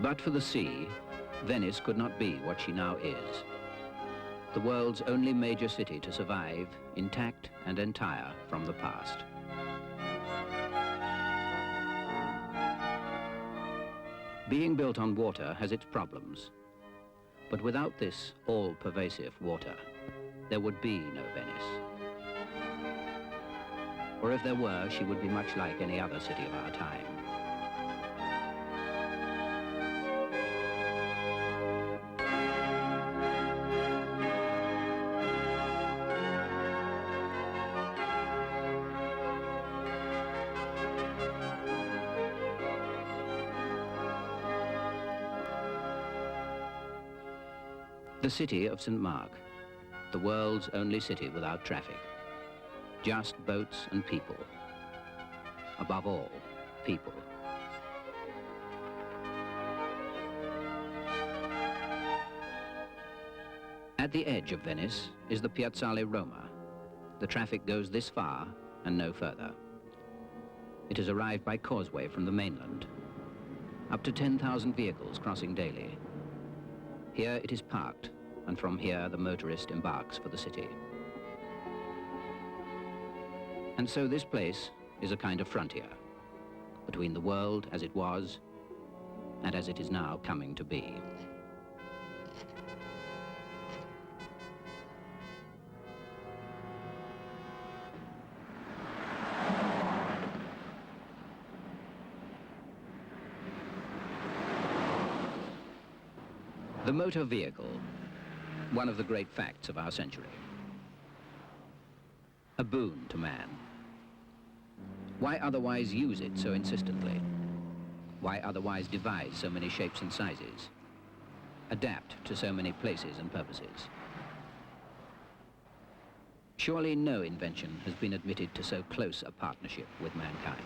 But for the sea, Venice could not be what she now is. The world's only major city to survive, intact and entire from the past. Being built on water has its problems. But without this all-pervasive water, there would be no Venice. Or if there were, she would be much like any other city of our time. The city of St. Mark, the world's only city without traffic. Just boats and people. Above all, people. At the edge of Venice is the Piazzale Roma. The traffic goes this far and no further. It has arrived by causeway from the mainland. Up to 10,000 vehicles crossing daily. Here it is parked, and from here the motorist embarks for the city. And so this place is a kind of frontier between the world as it was and as it is now coming to be. The motor vehicle, one of the great facts of our century. A boon to man. Why otherwise use it so insistently? Why otherwise devise so many shapes and sizes? Adapt to so many places and purposes? Surely no invention has been admitted to so close a partnership with mankind.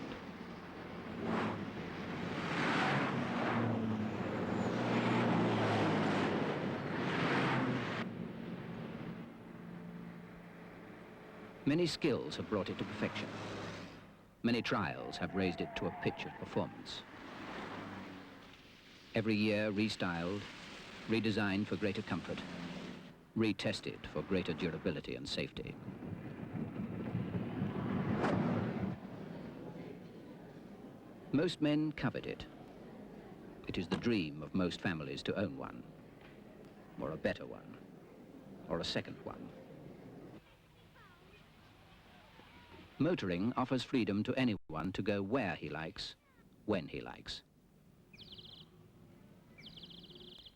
Many skills have brought it to perfection. Many trials have raised it to a pitch of performance. Every year restyled, redesigned for greater comfort, retested for greater durability and safety. Most men covet it. It is the dream of most families to own one, or a better one, or a second one. Motoring offers freedom to anyone to go where he likes, when he likes.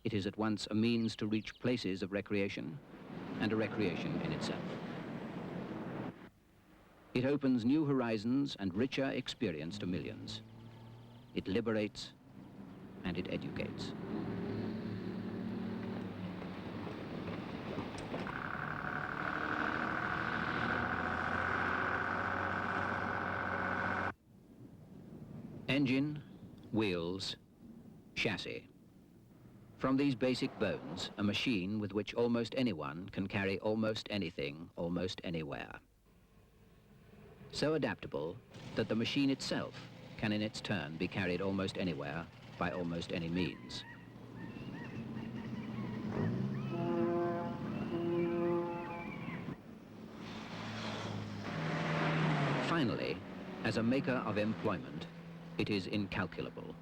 It is at once a means to reach places of recreation and a recreation in itself. It opens new horizons and richer experience to millions. It liberates and it educates. Engine, wheels, chassis. From these basic bones, a machine with which almost anyone can carry almost anything, almost anywhere. So adaptable that the machine itself can in its turn be carried almost anywhere by almost any means. Finally, as a maker of employment, it is incalculable.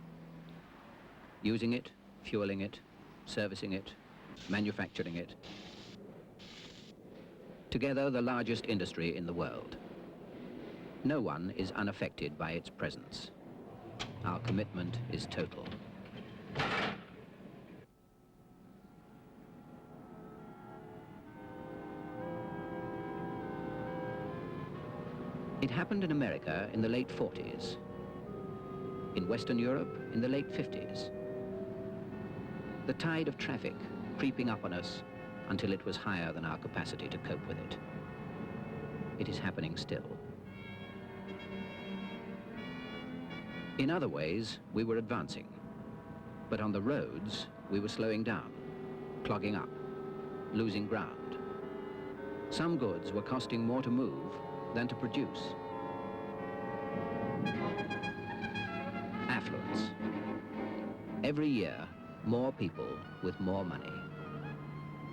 Using it, fueling it, servicing it, manufacturing it. Together, the largest industry in the world. No one is unaffected by its presence. Our commitment is total. It happened in America in the late 40s. In Western Europe in the late 50s. The tide of traffic creeping up on us until it was higher than our capacity to cope with it. It is happening still. In other ways, we were advancing. But on the roads, we were slowing down, clogging up, losing ground. Some goods were costing more to move than to produce. Affluence, Every year, more people with more money.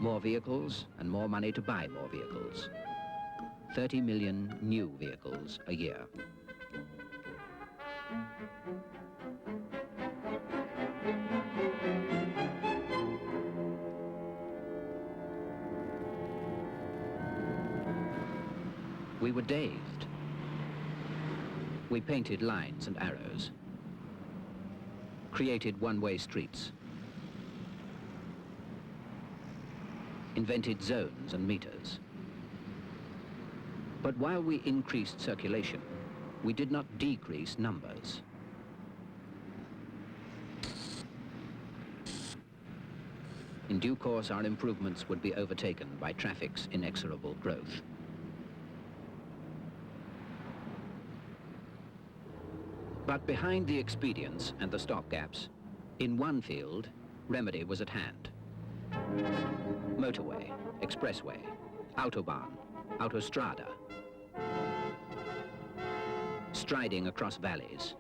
More vehicles and more money to buy more vehicles. 30 million new vehicles a year. We were dazed. We painted lines and arrows, created one-way streets, invented zones and meters. But while we increased circulation, we did not decrease numbers. In due course, our improvements would be overtaken by traffic's inexorable growth. But behind the expedients and the stopgaps, in one field, remedy was at hand. Motorway, expressway, autobahn, autostrada. Striding across valleys,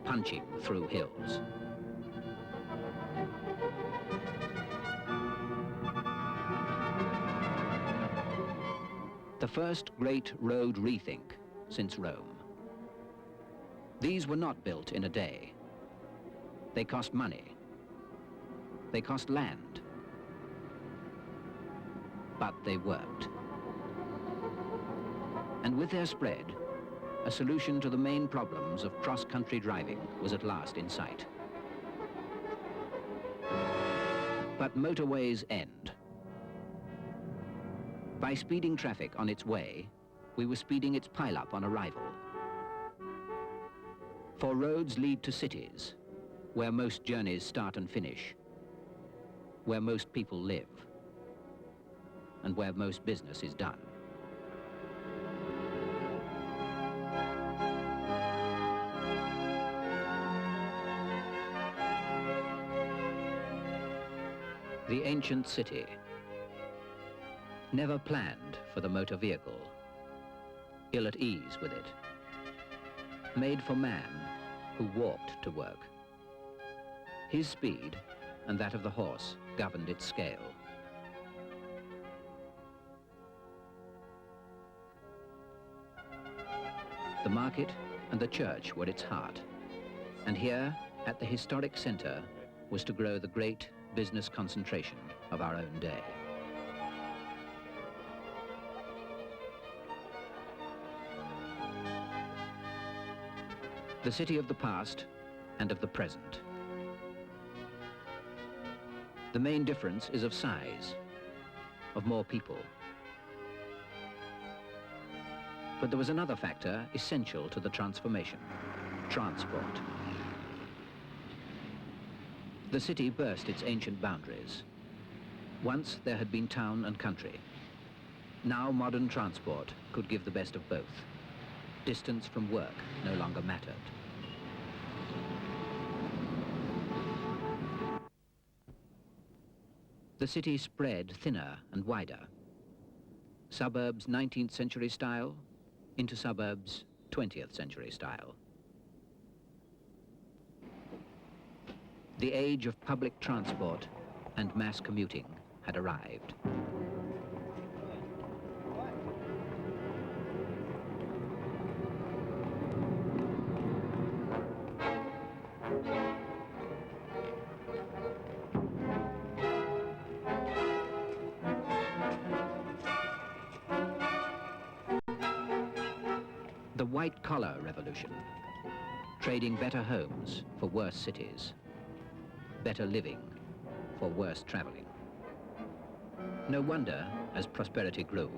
punching through hills. The first great road rethink since Rome. These were not built in a day. They cost money. They cost land. But they worked. And with their spread, a solution to the main problems of cross-country driving was at last in sight. But motorways end. By speeding traffic on its way, we were speeding its pile-up on arrival. For roads lead to cities, where most journeys start and finish, where most people live, and where most business is done. The ancient city, never planned for the motor vehicle, ill at ease with it, made for man who walked to work. His speed and that of the horse governed its scale. The market and the church were its heart, and here, at the historic center, was to grow the great business concentration of our own day. The city of the past and of the present. The main difference is of size, of more people. But there was another factor essential to the transformation: transport. The city burst its ancient boundaries. Once there had been town and country. Now modern transport could give the best of both. Distance from work no longer mattered. The city spread thinner and wider. Suburbs 19th century style into suburbs 20th century style. The age of public transport and mass commuting had arrived. The white-collar revolution, trading better homes for worse cities, better living for worse traveling. No wonder, as prosperity grew,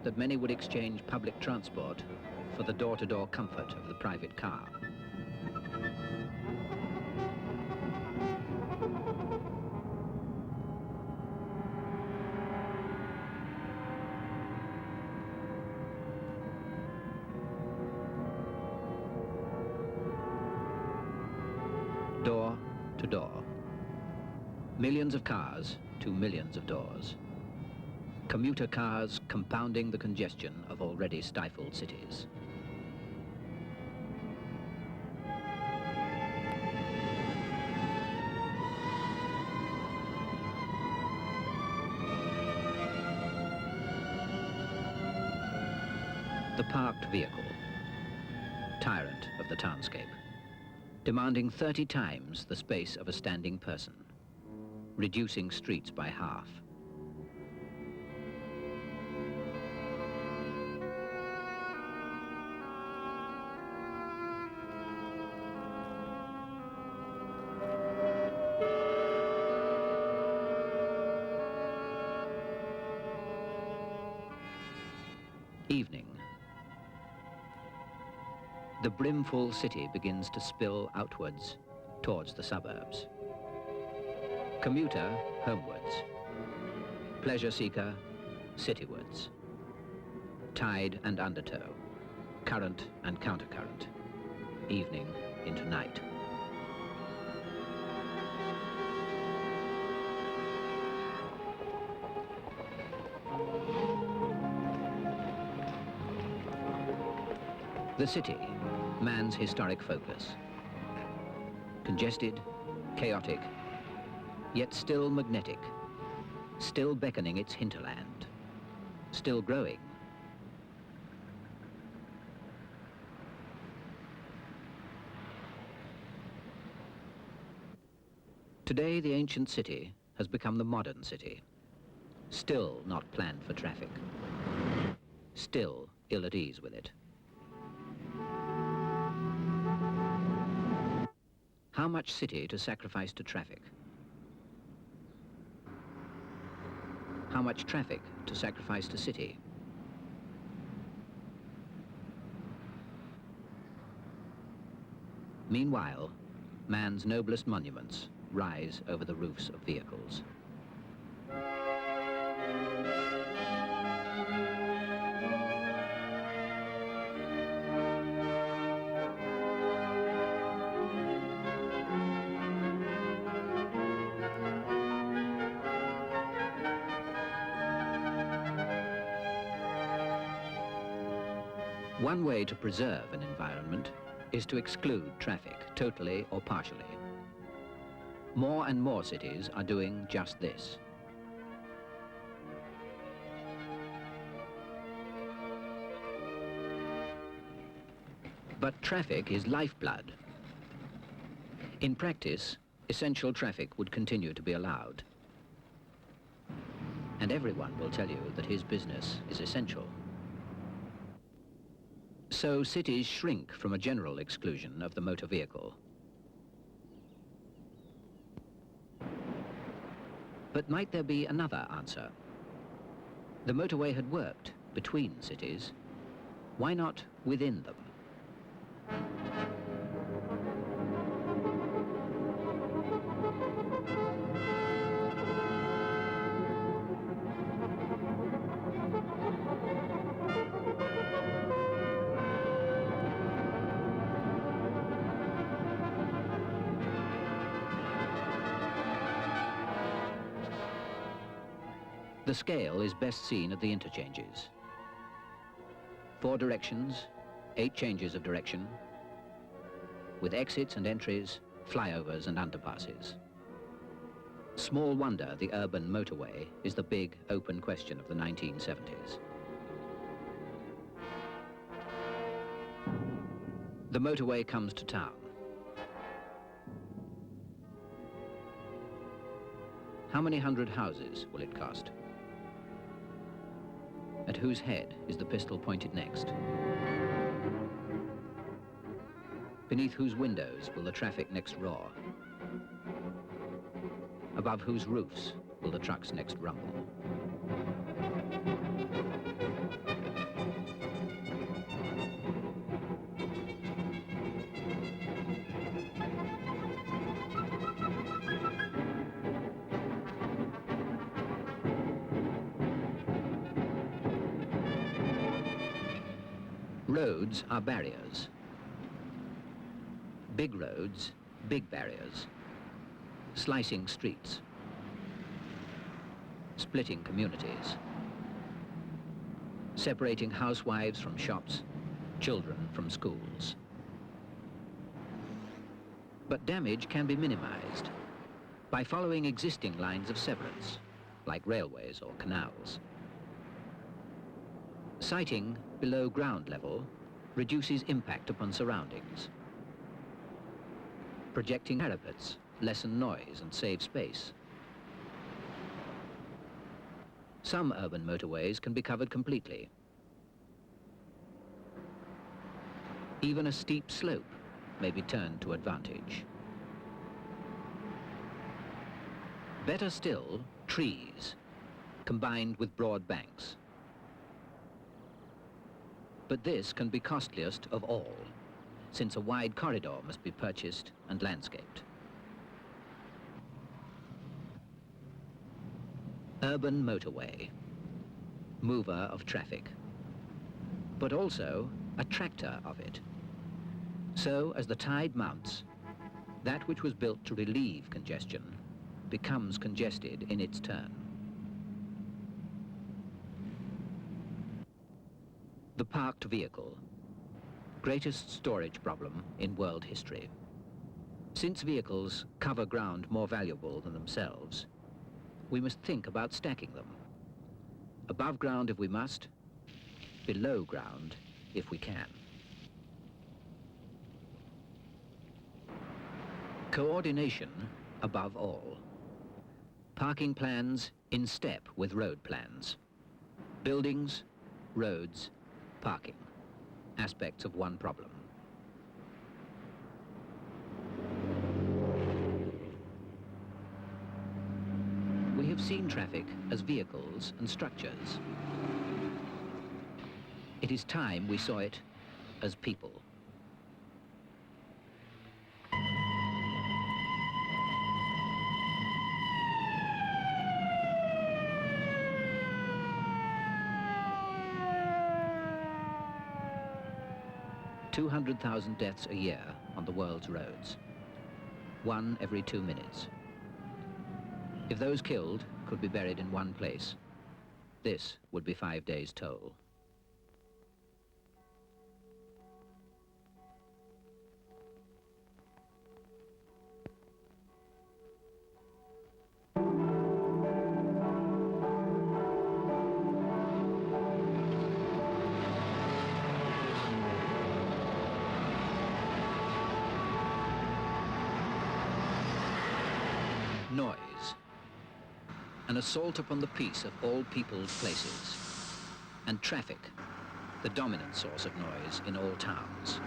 that many would exchange public transport for the door-to-door comfort of the private car. Door to door. Millions of cars to millions of doors. Commuter cars compounding the congestion of already stifled cities. The parked vehicle, tyrant of the townscape, demanding 30 times the space of a standing person, reducing streets by half. Evening. The brimful city begins to spill outwards towards the suburbs. Commuter, homewards. Pleasure seeker, citywards. Tide and undertow, current and countercurrent, evening into night. The city, man's historic focus. Congested, chaotic, yet still magnetic, still beckoning its hinterland, still growing. Today, the ancient city has become the modern city, still not planned for traffic, still ill at ease with it. How much city to sacrifice to traffic? How much traffic to sacrifice to city? Meanwhile, man's noblest monuments rise over the roofs of vehicles. One way to preserve an environment is to exclude traffic, totally or partially. More and more cities are doing just this. But traffic is lifeblood. In practice, essential traffic would continue to be allowed. And everyone will tell you that his business is essential. So cities shrink from a general exclusion of the motor vehicle. But might there be another answer? The motorway had worked between cities. Why not within them? The scale is best seen at the interchanges. 4 directions, 8 changes of direction, with exits and entries, flyovers and underpasses. Small wonder the urban motorway is the big open question of the 1970s. The motorway comes to town. How many hundred houses will it cost? At whose head is the pistol pointed next? Beneath whose windows will the traffic next roar? Above whose roofs will the trucks next rumble? Roads are barriers. Big roads, big barriers. Slicing streets. Splitting communities. Separating housewives from shops, children from schools. But damage can be minimized by following existing lines of severance, like railways or canals. Sighting below ground level reduces impact upon surroundings. Projecting parapets lessen noise and save space. Some urban motorways can be covered completely. Even a steep slope may be turned to advantage. Better still, trees, combined with broad banks. But this can be costliest of all, since a wide corridor must be purchased and landscaped. Urban motorway, mover of traffic, but also attractor of it. So as the tide mounts, that which was built to relieve congestion becomes congested in its turn. The parked vehicle, greatest storage problem in world history. Since vehicles cover ground more valuable than themselves, we must think about stacking them. Above ground if we must, below ground if we can. Coordination above all. Parking plans in step with road plans. Buildings, roads, parking. Aspects of one problem. We have seen traffic as vehicles and structures. It is time we saw it as people. $200,000 deaths a year on the world's roads. 1 every 2 minutes. If those killed could be buried in one place, this would be 5 days' toll. Noise. An assault upon the peace of all peopled places. And traffic, the dominant source of noise in all towns.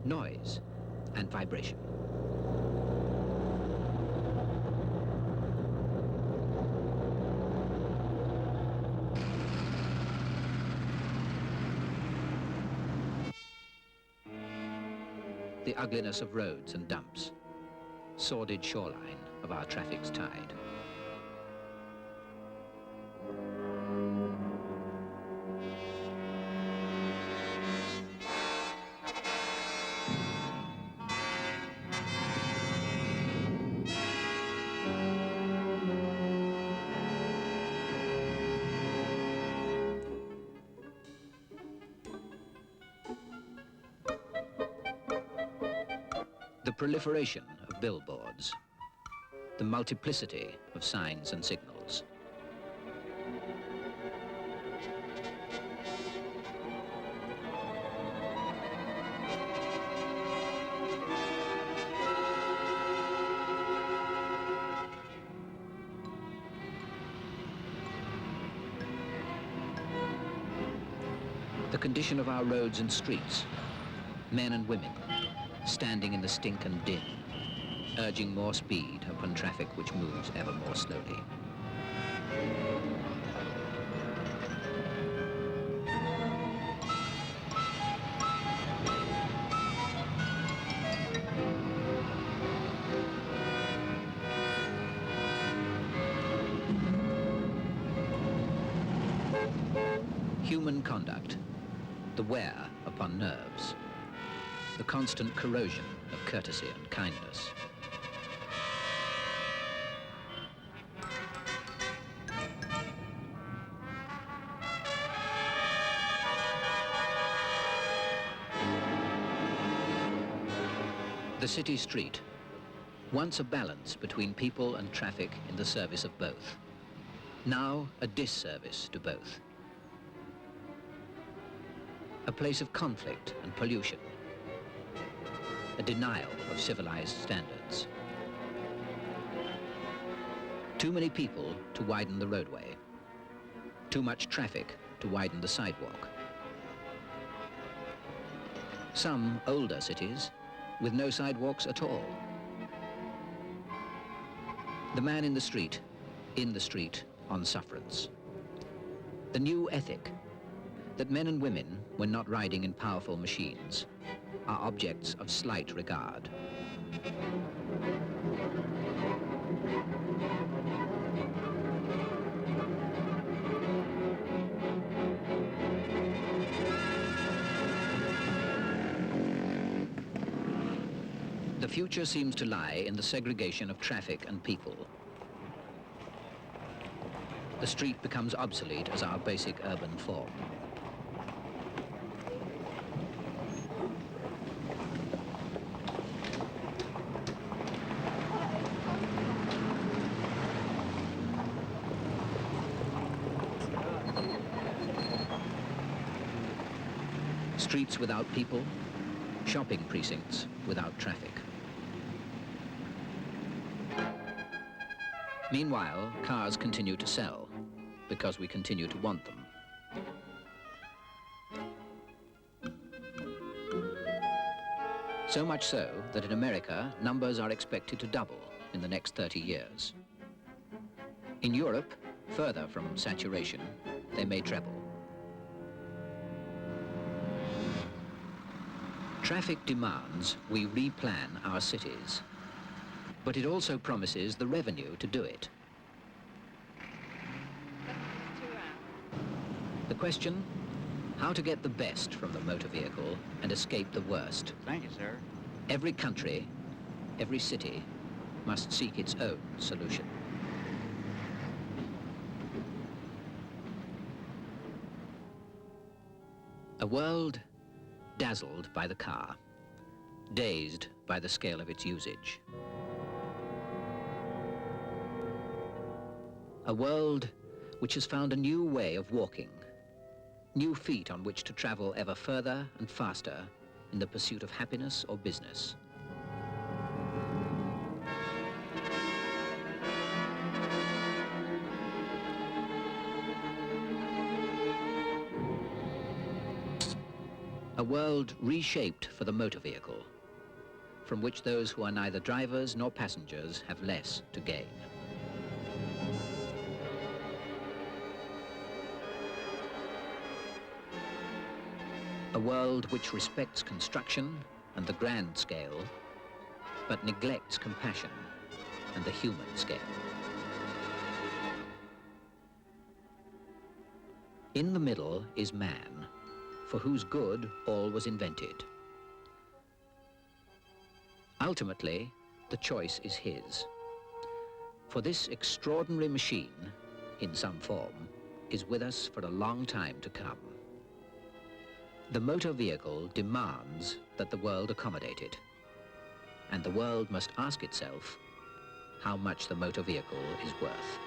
Noise and vibration. The ugliness of roads and dumps, sordid shoreline of our traffic's tide. The proliferation of billboards, the multiplicity of signs and signals. The condition of our roads and streets, men and women, standing in the stink and din, urging more speed upon traffic which moves ever more slowly. Human conduct, the wear upon nerves, the constant corrosion of courtesy and kindness. The city street, once a balance between people and traffic in the service of both, now a disservice to both. A place of conflict and pollution, a denial of civilized standards. Too many people to widen the roadway, too much traffic to widen the sidewalk. Some older cities with no sidewalks at all. The man in the street on sufferance. The new ethic, that men and women, when not riding in powerful machines, are objects of slight regard. The future seems to lie in the segregation of traffic and people. The street becomes obsolete as our basic urban form. Streets without people, shopping precincts without traffic. Meanwhile, cars continue to sell because we continue to want them. So much so that in America, numbers are expected to double in the next 30 years. In Europe, further from saturation, they may treble. Traffic demands we replan our cities, but it also promises the revenue to do it. The question, how to get the best from the motor vehicle and escape the worst. Thank you, sir. Every country, every city must seek its own solution. A world dazzled by the car, dazed by the scale of its usage. A world which has found a new way of walking, new feet on which to travel ever further and faster in the pursuit of happiness or business. A world reshaped for the motor vehicle, from which those who are neither drivers nor passengers have less to gain. A world which respects construction and the grand scale, but neglects compassion and the human scale. In the middle is man, for whose good all was invented. Ultimately, the choice is his. For this extraordinary machine, in some form, is with us for a long time to come. The motor vehicle demands that the world accommodate it, and the world must ask itself how much the motor vehicle is worth.